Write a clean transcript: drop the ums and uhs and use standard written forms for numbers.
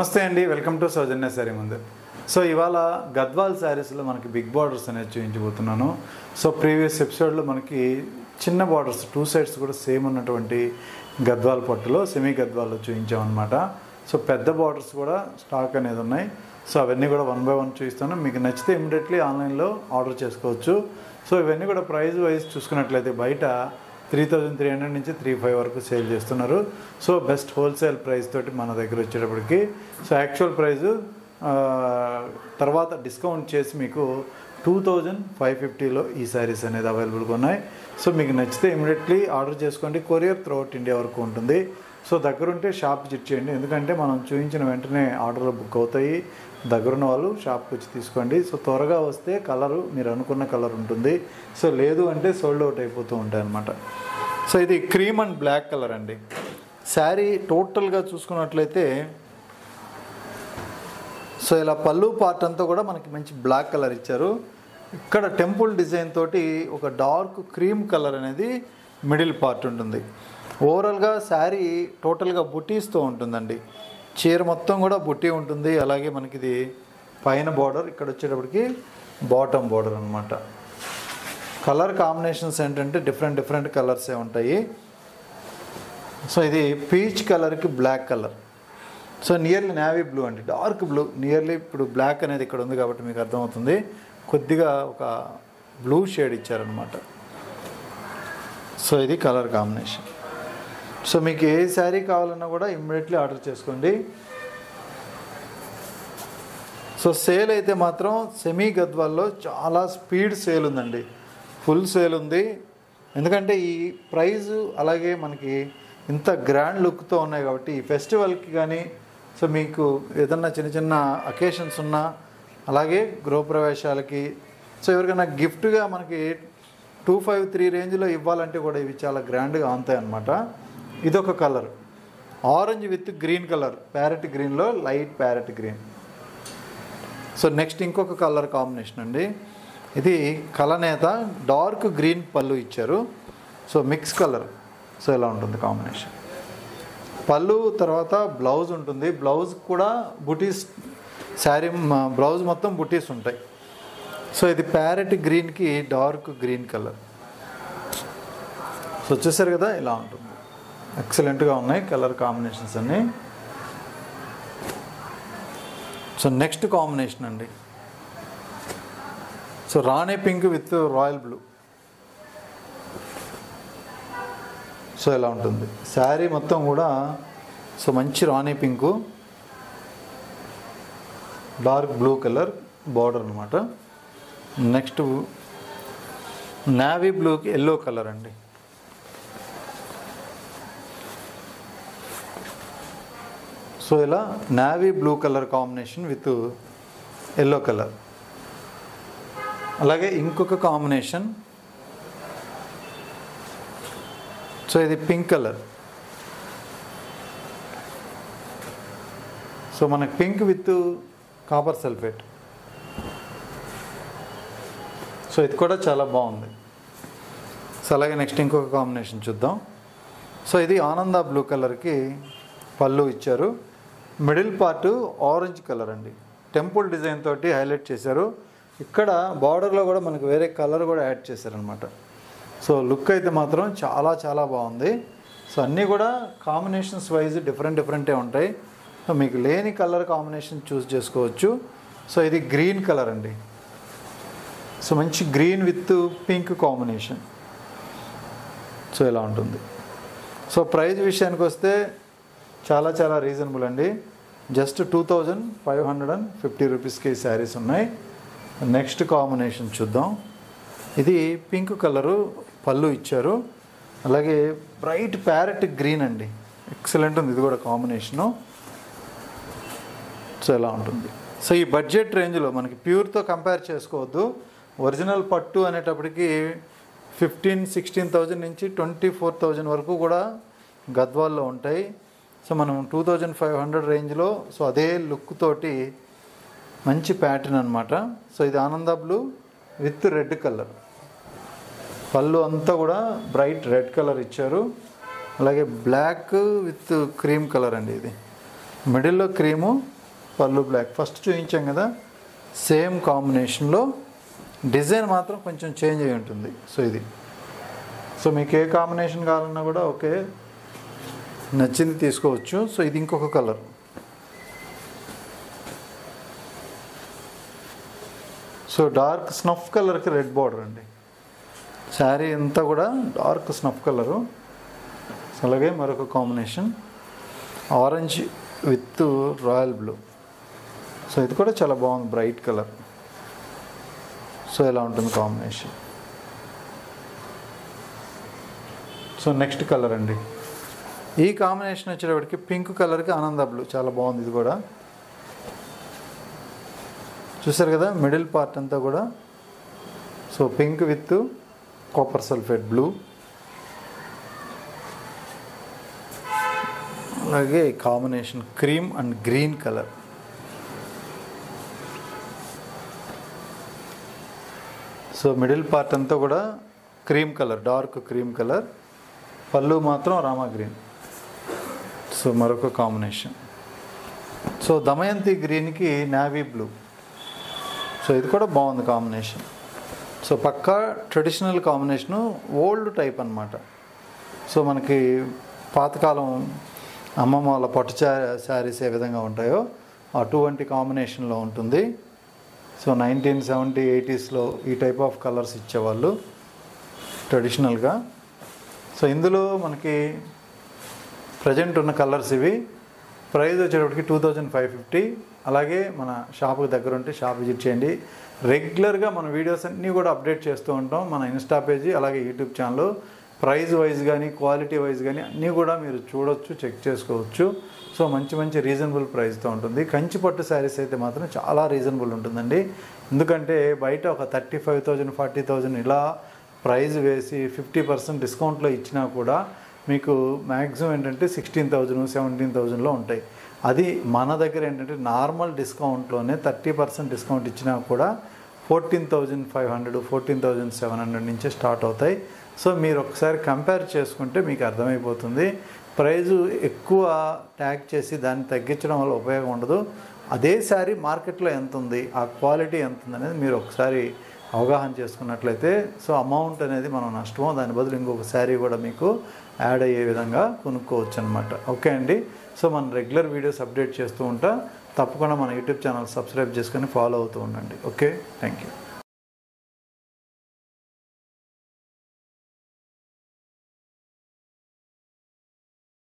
నమస్తే అండి, welcome to Soujanya sari Mandir. So ఇవాళ గద్వాల్ శారీస్లో మనకి బిగ్ బార్డర్స్ అనేది చూపించబోతున్నాను. సో ప్రీవియస్ ఎపిసోడ్లో మనకి చిన్న బార్డర్స్ 2 సైడ్స్ కూడా సేమ్ ఉన్నటువంటి గద్వాల్ పట్టులో సెమీ గద్వాల్లో చూపించామన్నమాట. సో పెద్ద బార్డర్స్ కూడా స్టాక్ అనేది ఉన్నాయి. సో అవన్నీ కూడా 1 by 1 చూపిస్తాను. మీకు నచ్చితే ఇమీడియట్లీ ఆన్లైన్లో ఆర్డర్ చేసుకోవచ్చు. సో ఇవన్నీ కూడా ప్రైస్ వైజ్ చూసుకున్నట్లయితే బయట 3,300 నుంచి 3,500 వరకు సేల్ చేస్తున్నారు. సో బెస్ట్ హోల్సేల్ ప్రైస్ తోటి మన దగ్గర వచ్చేటప్పటికి సో యాక్చువల్ ప్రైజు తర్వాత డిస్కౌంట్ చేసి మీకు 2,550లో ఈ శారీస్ అనేది అవైలబుల్గా ఉన్నాయి. సో మీకు నచ్చితే ఇమీడియట్లీ ఆర్డర్ చేసుకోండి. కొరియర్ త్రూఅవుట్ ఇండియా వరకు ఉంటుంది. సో దగ్గరుంటే షాప్ విజిట్ చేయండి, ఎందుకంటే మనం చూపించిన వెంటనే ఆర్డర్లు బుక్ అవుతాయి. దగ్గరున్న వాళ్ళు షాప్కి వచ్చి తీసుకోండి. సో త్వరగా వస్తే కలరు మీరు అనుకున్న కలర్ ఉంటుంది. సో లేదు అంటే సోల్డ్ అవుట్ అయిపోతూ ఉంటాయి అన్నమాట. సో ఇది క్రీమ్ అండ్ బ్లాక్ కలర్ అండి. శారీ టోటల్గా చూసుకున్నట్లయితే సో ఇలా పళ్ళు పార్ట్ అంతా కూడా మనకి మంచి బ్లాక్ కలర్ ఇచ్చారు. ఇక్కడ టెంపుల్ డిజైన్ తోటి ఒక డార్క్ క్రీమ్ కలర్ అనేది మిడిల్ పార్ట్ ఉంటుంది. ఓవరాల్గా శారీ టోటల్గా బుటీస్తో ఉంటుందండి. చీర మొత్తం కూడా బుటీ ఉంటుంది. అలాగే మనకి ఇది పైన బార్డర్, ఇక్కడ వచ్చేటప్పటికి బాటమ్ బార్డర్ అనమాట. కలర్ కాంబినేషన్స్ ఏంటంటే డిఫరెంట్ కలర్సే ఉంటాయి. సో ఇది పీచ్ కలర్కి black colour, so nearly navy blue అండి, డార్క్ బ్లూ. నియర్లీ ఇప్పుడు బ్లాక్ అనేది ఇక్కడ ఉంది కాబట్టి మీకు అర్థమవుతుంది. కొద్దిగా ఒక బ్లూ షేడ్ ఇచ్చారనమాట. సో ఇది కలర్ కాంబినేషన్. సో మీకు ఏ శారీ కావాలన్నా కూడా ఇమ్మీడియట్లీ ఆర్డర్ చేసుకోండి. సో సేల్ అయితే మాత్రం సెమీ గద్వాల్లో చాలా స్పీడ్ సేల్ ఉందండి, ఫుల్ సేల్ ఉంది. ఎందుకంటే ఈ ప్రైజు అలాగే మనకి ఇంత గ్రాండ్ లుక్తో ఉన్నాయి కాబట్టి ఈ ఫెస్టివల్కి కానీ సో మీకు ఏదన్నా చిన్న అకేషన్స్ ఉన్నా అలాగే గృహప్రవేశాలకి సో ఎవరికైనా గిఫ్ట్గా మనకి 253 రేంజ్లో ఇవ్వాలంటే కూడా ఇవి చాలా గ్రాండ్గా ఉంటాయి అన్నమాట. ఇదొక colour orange with green colour, parrot గ్రీన్లో light parrot green. So next ఇంకొక కలర్ కాంబినేషన్ అండి. ఇది కలనేత డార్క్ గ్రీన్ పళ్ళు ఇచ్చారు. So mix colour. సో ఇలా ఉంటుంది కాంబినేషన్. పళ్ళు తర్వాత బ్లౌజ్ ఉంటుంది. బ్లౌజ్ కూడా బుటీస్, శారీ బ్లౌజ్ మొత్తం బుటీస్ ఉంటాయి. సో ఇది ప్యారెట్ గ్రీన్కి డార్క్ గ్రీన్ కలర్. సో చూసారు కదా, ఇలా ఉంటుంది. ఎక్సలెంట్గా ఉన్నాయి కలర్ కాంబినేషన్స్ అన్నీ. సో నెక్స్ట్ కాంబినేషన్ అండి. So rani pink with royal blue. So ఇలా ఉంటుంది శారీ మొత్తం కూడా. సో మంచి rani pink, dark blue colour border అనమాట. నెక్స్ట్ నేవీ బ్లూకి ఎల్లో కలర్ అండి. సో ఇలా navy blue colour combination with yellow colour. అలాగే ఇంకొక కాంబినేషన్. సో ఇది పింక్ కలర్. సో మనకి pink with copper sulphate. So ఇది కూడా చాలా బాగుంది. సో అలాగే నెక్స్ట్ ఇంకొక కాంబినేషన్ చూద్దాం. సో ఇది ఆనంద బ్లూ కలర్కి పళ్ళు ఇచ్చారు. మిడిల్ పార్ట్ ఆరెంజ్ కలర్ అండి, టెంపుల్ డిజైన్ తోటి హైలైట్ చేశారు. ఇక్కడ బార్డర్లో కూడా మనకు వేరే కలర్ కూడా యాడ్ చేశారనమాట. సో లుక్ అయితే మాత్రం చాలా బాగుంది. సో అన్నీ కూడా కాంబినేషన్స్ వైజ్ డిఫరెంటే ఉంటాయి. సో మీకు లేని కలర్ కాంబినేషన్ చూస్ చేసుకోవచ్చు. సో ఇది గ్రీన్ కలర్ అండి. సో మంచి green with pink combination. So ఇలా ఉంటుంది. సో ప్రైస్ విషయానికి వస్తే చాలా రీజనబుల్ అండి. జస్ట్ 2,550 రూపీస్కి శారీస్ ఉన్నాయి. నెక్స్ట్ కాంబినేషన్ చూద్దాం. ఇది పింక్ కలరు పళ్ళు ఇచ్చారు. అలాగే బ్రైట్ ప్యారెట్ గ్రీన్ అండి, ఎక్సలెంట్ ఉంది ఇది కూడా కాంబినేషను. సో ఎలా ఉంటుంది. సో ఈ బడ్జెట్ రేంజ్లో మనకి ప్యూర్తో కంపేర్ చేసుకోవద్దు. ఒరిజినల్ పట్టు అనేటప్పటికి 15,000-16,000 నుంచి 24,000 వరకు కూడా గద్వాల్లో ఉంటాయి. సో మనం 2,500 రేంజ్లో సో అదే లుక్ తోటి మంచి ప్యాటర్న్ అనమాట. సో ఇది ఆనంద బ్లూ విత్ రెడ్ కలర్. పళ్ళు అంతా కూడా బ్రైట్ రెడ్ కలర్ ఇచ్చారు. అలాగే బ్లాక్ విత్ క్రీమ్ కలర్ అండి. ఇది మిడిల్లో క్రీము, పళ్ళు బ్లాక్. ఫస్ట్ చూపించాం కదా సేమ్ కాంబినేషన్లో, డిజైన్ మాత్రం కొంచెం చేంజ్ అయి ఉంటుంది. సో ఇది, సో మీకు ఏ కాంబినేషన్ కావాలన్నా కూడా ఓకే, నచ్చింది తీసుకోవచ్చు. సో ఇది ఇంకొక కలర్. సో డార్క్ స్నఫ్ కలర్కి రెడ్ బార్డర్ అండి. శారీ అంతా కూడా డార్క్ స్నఫ్ కలరు. అలాగే మరొక combination orange with royal blue. So ఇది కూడా చాలా బాగుంది, బ్రైట్ కలర్. సో ఇలా ఉంటుంది కాంబినేషన్. సో నెక్స్ట్ కలర్ అండి, ఈ కాంబినేషన్ వచ్చేటప్పటికి పింక్ కలర్కి ఆనంద బ్లూ, చాలా బాగుంది ఇది కూడా. చూసారు కదా మిడిల్ పార్ట్ అంతా కూడా. So pink with copper sulphate blue. అలాగే combination cream and green colour. So middle part అంతా కూడా cream colour, dark cream colour. పళ్ళు మాత్రం రామా గ్రీన్. సో మరొక కాంబినేషన్. సో దమయంతి గ్రీన్కి నావీ బ్లూ. సో ఇది కూడా బాగుంది కాంబినేషన్. సో పక్కా ట్రెడిషనల్ కాంబినేషను, ఓల్డ్ టైప్ అనమాట. సో మనకి పాతకాలం అమ్మమ్మ వాళ్ళ పట్టు శారీస్ ఏ విధంగా ఉంటాయో అటువంటి కాంబినేషన్లో ఉంటుంది. సో 1970, 80sలో ఈ టైప్ ఆఫ్ కలర్స్ ఇచ్చేవాళ్ళు ట్రెడిషనల్గా. సో ఇందులో మనకి ప్రజెంట్ ఉన్న కలర్స్ ఇవి. ప్రైస్ వచ్చేటప్పటికి 2550. అలాగే మన షాప్కి దగ్గర ఉంటే షాప్ విజిట్ చేయండి. రెగ్యులర్గా మన వీడియోస్ అన్నీ కూడా అప్డేట్ చేస్తూ ఉంటాం మన ఇన్స్టా పేజీ అలాగే యూట్యూబ్ ఛానల్. ప్రైస్ వైజ్ కానీ క్వాలిటీ వైజ్ కానీ అన్నీ కూడా మీరు చూడొచ్చు, చెక్ చేసుకోవచ్చు. సో మంచి మంచి రీజనబుల్ ప్రైస్తో ఉంటుంది. కంచి పట్టు శారీస్ అయితే మాత్రం చాలా రీజనబుల్ ఉంటుందండి. ఎందుకంటే బయట ఒక 35,000, 40,000 ఇలా ప్రైస్ వేసి 50% డిస్కౌంట్లో ఇచ్చినా కూడా మీకు మ్యాక్సిమం ఏంటంటే 16,000, 17,000లో ఉంటాయి. అది మన దగ్గర ఏంటంటే నార్మల్ డిస్కౌంట్లోనే 30% డిస్కౌంట్ ఇచ్చినా కూడా 14,500, 14,700 నుంచే స్టార్ట్ అవుతాయి. సో మీరు ఒకసారి కంపేర్ చేసుకుంటే మీకు అర్థమైపోతుంది. ప్రైజు ఎక్కువ ట్యాగ్ చేసి దాన్ని తగ్గించడం వల్ల ఉపయోగం ఉండదు. అదే శారీ మార్కెట్లో ఎంత ఉంది, ఆ క్వాలిటీ ఎంత ఉంది అనేది మీరు ఒకసారి అవగాహన చేసుకున్నట్లయితే సో అమౌంట్ అనేది మనం నష్టమో, దాని బదులు ఇంకొక శారీ కూడా మీకు యాడ్ అయ్యే విధంగా కొనుక్కోవచ్చు అనమాట. ఓకే అండి. సో మనం రెగ్యులర్ వీడియోస్ అప్డేట్ చేస్తూ ఉంటా. తప్పకుండా మన యూట్యూబ్ ఛానల్ సబ్స్క్రైబ్ చేసుకొని ఫాలో అవుతూ ఉండండి. Okay, thank you.